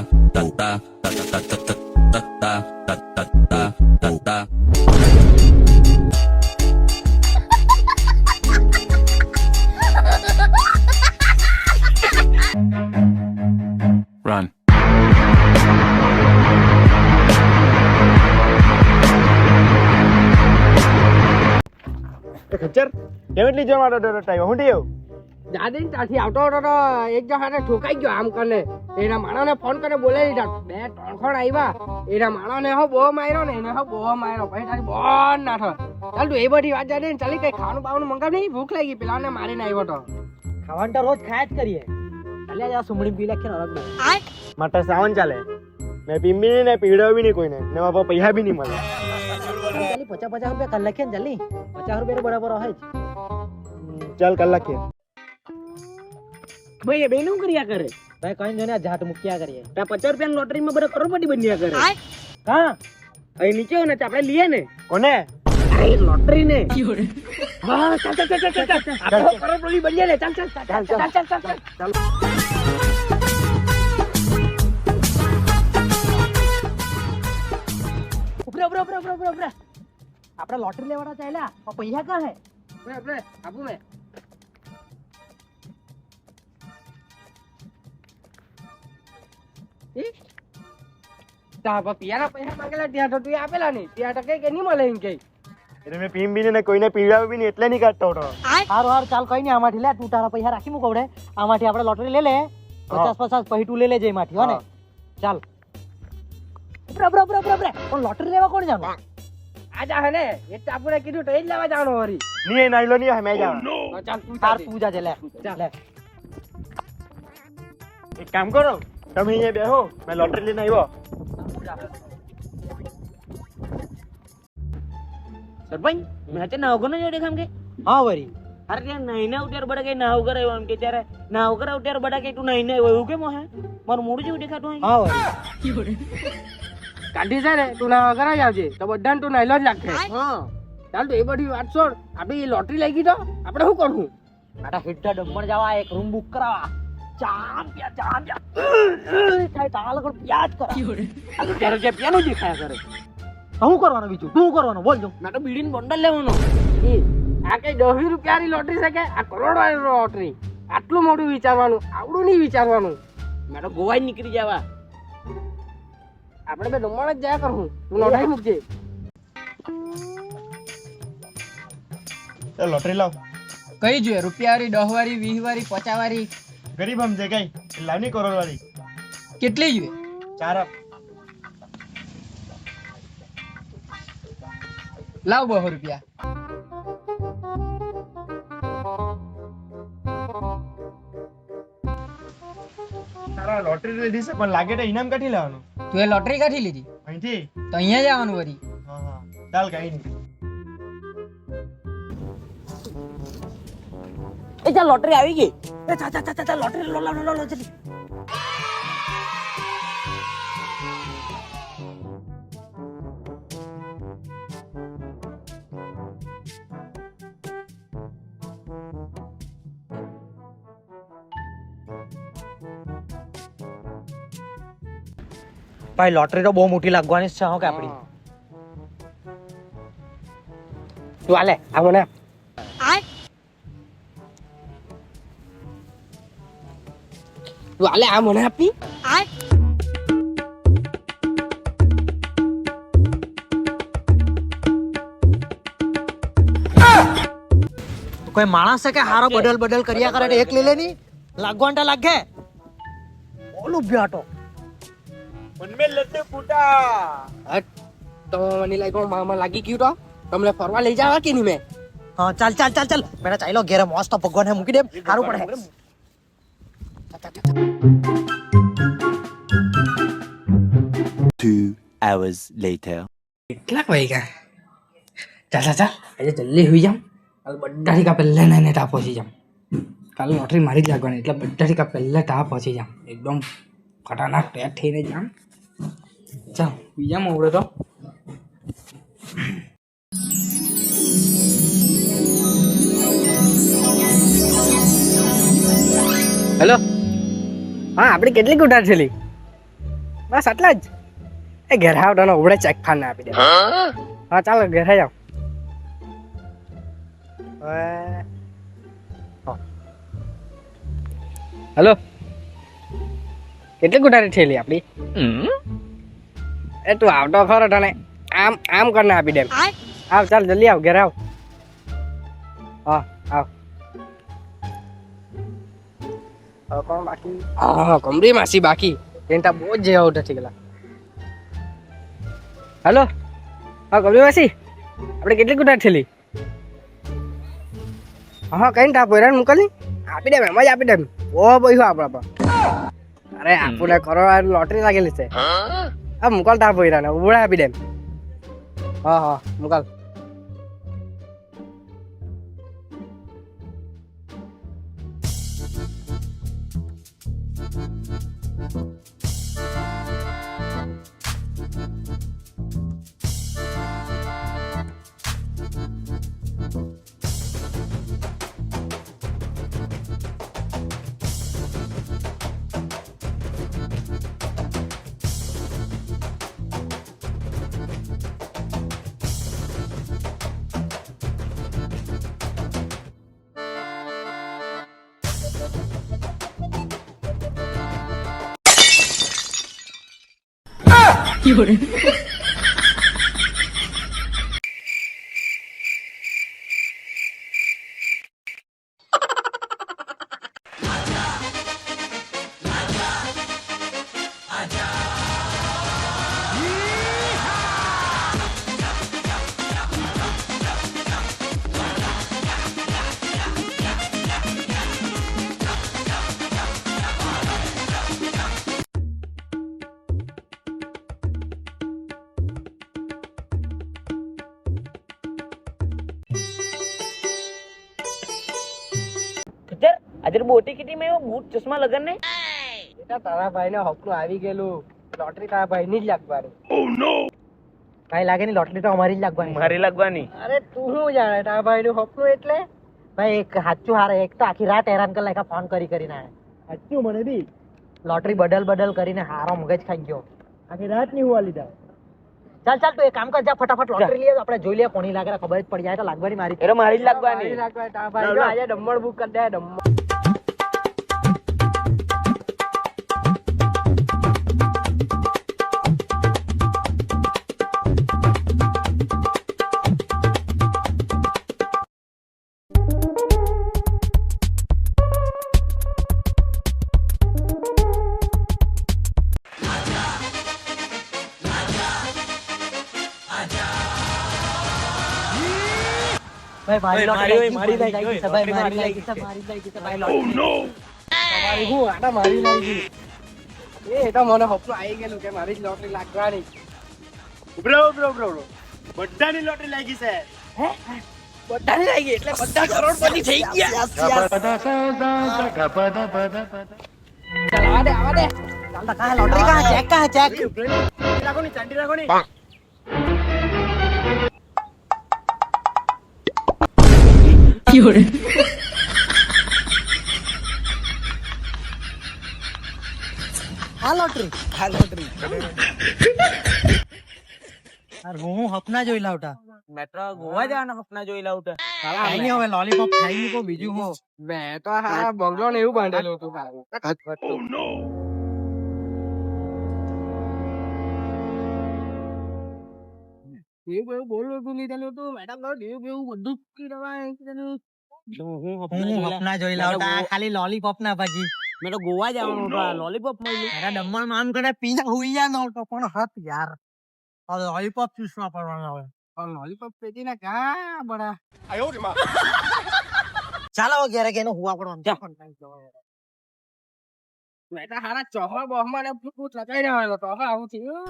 Run. ખચ્ચર કેવી જોવા માંડો time હું થયું દાદી ત્યાંથી આવતો હતો તો એક જણ હાથે ઠોકાઈ ગયો આમ કરીને એના માણસને ફોન કરીને બોલાવી દીધા 2-3 ખણ આવ્યા એના માણસને હો બહુ માર્યો ને એને હો બહુ માર્યો પછી તારી બોન ના થયો ચાલ તું એ બધી વાત જાડે ને ચાલી કઈ ખાવાનું બાવાનું મંગાવ નહીં ભૂખ લાગી પેલાને મારીને આવ્યો તો ખાવાનું તો રોજ ખાયા જ કરીએ ચાલ્યા જાવ સુમડી પી લખીને અલગ માટે સાવન ચાલે મેં પીંબી ને પીવડાવી બી નહીં કોઈને ને મારા પૈસા બી નહીં મળે ચાલી 50 રૂપિયા કર લખીએ ને ચાલી 50 રૂપિયા બરાબર હોય જ ચાલ કલાક કે ભાઈ એ બેનું કર્યા કરે ભાઈ કઈ જોને જાટ મુક્યા કરીએ તા 50 રૂપિયા લોટરીમાં બધા કરોડપતિ બન્યા કરે હા અહીં નીચે હોય ને તો આપણે લઈએ ને કોને અરે લોટરી ને વાહ ચાલ ચાલ ચાલ ચાલ આપણે કરોડપતિ બન્યા ને ચાલ ચાલ ચાલ ચાલ ચાલ ચાલ ઉપરે આપણે લોટરી લેવાના ચાલ્યા પણ પૈસા કાં હે આપણે આપું મેં પિયાના પૈસા માંગેલા ત્યાં તો તું આપેલા નહીં ત્યાં તો કઈ નહીં મળે એમ કઈ એટલે મેં પીંબી ને કોઈને પીવડાવી બી નહીં એટલે નહીં કાઢતો હતો હારું ચાલ કઈ નહીં આમાંથી લે તું તારા પૈસા રાખી મૂકવડે આમાંથી આપણે લોટરી લે 50 પછી તું લઈ લેજે એમાંથી હો ને ચાલ ઉપરે પણ લોટરી લેવા કોણ જાનું આજા હે ને એ ચાપુને કીધું તો એ જ લેવા જવાનું હરી નહીં એ નાઈલો નહીં મેં જાવ ચાલ તું તાર તું જાજે લે લે એક કામ કરો તમે અહીંયા બેહો મેં લોટરી લઈને આવ્યો સરપંચ મેં તે નાવ કોને જોડે ખામ કે હા વરી અરે ત્યાં નાઈને ઉતાર બડા કે નાવ કરાવ્યો એમ કે ત્યારે નાવ કરાવ ત્યારે બડા કે તું નાઈને આવ્યો એવું કેમ હે મારું મોઢું જેવું દેખાતું હોય હા વરી કાઢી છે ને તું નાવ કરાવી આવજે તો બધાને તું નાઈલો જ લાગશે હા ચાલ તો એ બધી વાત છોડ આપણે એ લોટરી લઈ ગઈ તો આપણે શું કરવું આટા હિટ્ટા ડમ્મણ જવા એક રૂમ બુક કરાવવા થાય તાલ કર પ્યાજ કરા ત્યારે જે પેનું જ ખાયા કરે શું કરવાનું બીજું શું કરવાનું બોલજો મેં તો બીડીને બંડલ લેવાનો આ કઈ 10 રૂપિયાની લોટરી છે કે આ કરોડ વાળી લોટરી આટલું મોટું વિચારવાનું આવડું નહીં વિચારવાનું મેં તો ગોવા નીકળી જવા આપણે બે ડમણ જ જાય કરું તું નોંધાઈ મૂકજે લોટરી લાવ કઈ જોઈએ રૂપિયાવાળી 10 વાળી 20 વાળી 50 વાળી ગરીબ સમજે કઈ લાવની કરોડ વાળી કેટલી જોઈએ 4 લાવ 200 રૂપિયા તારા લોટરી લીધી છે પણ લાગે તો ઇનામ કાઢી લેવાનું તું એ લોટરી કાઢી લીધી અહીંથી તો અહીંયા જવાનું વળી હા ચાલ કઈ નહીં એ ચાલ લોટરી આવી ગઈ એ ચા લોટરી લો જલ્દી ભાઈ લોટરી તો બહુ મોટી લાગવાની છે હો કે આપડી તું આલે આ મને તું આલે આ મને આપી કોઈ માણસ છે કે હારો બદલ કર્યા કરે એક લઈ લે ની લાગવાંટા લાગે બોલું બ્યાટો ઉનમે લડ્ડુ ફૂટા તો મને લાગ્યું મામા લાગી ગયું તો તમને ફરવા લઈ જાવા કે નહીં મેં હા ચાલ મેડા ચાલો ઘેરે મસ્ત ભગવાન મૂકી દે સારું પડે 2 hours later. કેટલાક વાગ્યા ચાલ આજે જલ્દી હોઈ જામ કાલ બધા ઠીકા પહેલા ને ટા પહોંચી જામ કાલ લોટરી મારી જ લાગવાની એટલે બધા ઠીકા પહેલા ટા પહોંચી જામ એકદમ ખટાનાક તૈયાર થઈને જામ ચાલ હોઈ જામ આવડે તો હેલો હા આપણી કેટલી ઉધાર છેલી બસ આટલા જ. એ ઘેર આવ તને ઉભડે ચેક ફાન આપી દે. હા ચાલો ઘેર જાવ. હેલો, કેટલી ગુટારી થયેલી આપડી? એ તું આવતો ખરો તને આમ આમ કરીને આપી દે. આવ ચાલ જલ્દી આવ, ઘેર આવ. હા આવ. કોણ બાકી? હા કમરી માસી બાકી. તેનતા બહુ જ જેવા ઉઠા થઈ ગયેલા. હેલો, હા કમરી માસી, આપણે કેટલી ગુટારી થયેલી? હા કઈ તા પોયરાને મોકલી આપી દે, એમ જ આપી દે. બહુ પૈસા આપણા પર. અરે આપુને કરો, લોટરી લાગેલી છે. હા મોકલ તા પોયરાને ઉભળા આપી દે. હા હા મોકલ. આજે બોટી કીધી મેં બૂટ ચશ્મા લગન ને બેટા તારા ભાઈને હપનું આવી ગયેલું. લોટરી તારા ભાઈની જ લાગવાની. કઈ લાગે નહીં, લોટરી તો અમારી જ લાગવાની. મારી લાગવાની. અરે તું શું જાણે તારા ભાઈનું હપનું એટલે? ભાઈ એક સાચું હારે, એક તો આખી રાત હેરાન કરી નાખ્યા ફોન કરી કરીને. સાચું મને બી લોટરી બદલ કરીને હારો મગજ ખાઈ ગયો. આખી રાત ની હુવા લીધા. ચાલ ચાલ તું એક કામ કર, જા ફટાફટ લોટરી લઈએ, આપણે જોઈ લઈએ કોની લાગે, ખબર જ પડી જાય તો લાગવાની મારી. એટલે મારી જ લાગવાની. તારા ભાઈ આજે ડમ્મર બુક કરી દે. ડમ્મર ભાઈ મારી લોટરી મારી લાગી લાગી, છે, ભાઈ મારી મારી લાગી, લાગી છે, ભાઈ લોટરી. તમારી હું આટા મારી લાગી. એ તો મને હપનું આવી ગયેલું કે મારી જ લોટરી લાગવાની. ઉભરો બધાની લોટરી લાગી છે. બધાને લાગી એટલે બધા કરોડપતિ થઈ ગયા. ચાલ આવા દે. ચાલ તો કાં લોટરી કાં ચેક ચેક. રાખો ની ચાંદી રાખો ની. આ લોટરી અરે હું સપના જોઈ લાવતા. મેટ્રો ગોવા જવાના સપના જોઈ લાવતા. કઈ નહીં, હવે લોલીપોપ ખાઈ મૂકો, બીજું હું. મેં તો હા બંગલો ને એવું બાંધેલું હતું સારું. એવું બોલું હતું લીધેલું હતું મેડમ એવું બધું હું સપના જોઈ લાવતા, ખાલી લોલીપોપ ના ભાજી. મેં તો ગોવા જવાનું હતું. લોલીપોપ મળ્યું. એના ડમ્મણ માં આમ કરે પીને હુઈ જા નહોતો, પણ હત યાર હવે લોલીપોપ ચૂસવા પડવાના હવે. લોલીપોપ પેટી ના કા બડા. ચાલો હવે ઘેરે કે હુવા પડવાનું. મેં તો હારા ચોહા બહમાં ને ફૂટ લગાઈ રહ્યો હતો. આવું થયું.